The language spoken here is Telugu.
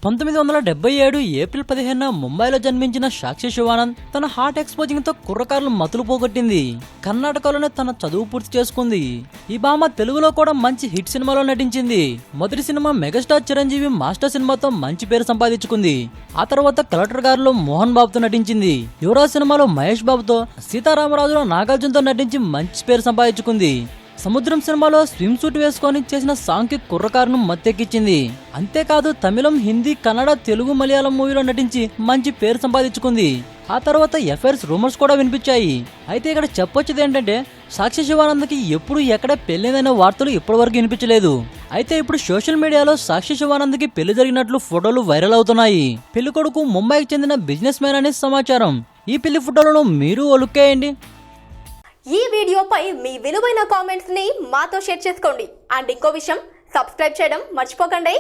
1977 ఏప్రిల్ 15న ముంబైలో జన్మించిన సాక్షి శివానంద్ తన హార్ట్ ఎక్స్పోజింగ్ తో కుర్రకారులు మతులు పోగొట్టింది. కర్ణాటకలోనే తన చదువు పూర్తి చేసుకుంది. ఈ భామ తెలుగులో కూడా మంచి హిట్ సినిమాలో నటించింది. మొదటి సినిమా మెగాస్టార్ చిరంజీవి మాస్టర్ సినిమాతో మంచి పేరు సంపాదించుకుంది. ఆ తర్వాత కలెక్టర్ గారిలో మోహన్ బాబుతో నటించింది. యువరాజ్ సినిమాలో మహేష్ బాబుతో, సీతారామరాజులో నాగార్జునతో నటించి మంచి పేరు సంపాదించుకుంది. సముద్రం సినిమాలో స్విమ్ సూట్ వేసుకొని చేసిన సాంగ్ కి కుర్రకారును మత్తెక్కించింది. అంతేకాదు తమిళం, హిందీ, కన్నడ, తెలుగు, మలయాళం మూవీలో నటించి మంచి పేరు సంపాదించుకుంది. ఆ తర్వాత ఎఫైర్స్ రూమర్స్ కూడా వినిపించాయి. అయితే ఇక్కడ చెప్పొచ్చేది ఏంటంటే సాక్షి శివానంద్కి ఎప్పుడు ఎక్కడ పెళ్లిదైన వార్తలు ఇప్పటివరకు వినిపించలేదు. అయితే ఇప్పుడు సోషల్ మీడియాలో సాక్షి శివానంద్కి పెళ్లి జరిగినట్లు ఫోటోలు వైరల్ అవుతున్నాయి. పెళ్లి కొడుకు ముంబైకి చెందిన బిజినెస్ మ్యాన్ అనే సమాచారం. ఈ పెళ్లి ఫోటోలను మీరు ఓ లుక్ వేయండి. ఈ వీడియోపై మీ విలువైన కామెంట్స్ ని మాతో షేర్ చేసుకోండి. అండ్ ఇంకో విషయం, సబ్స్క్రైబ్ చేయడం మర్చిపోకండి.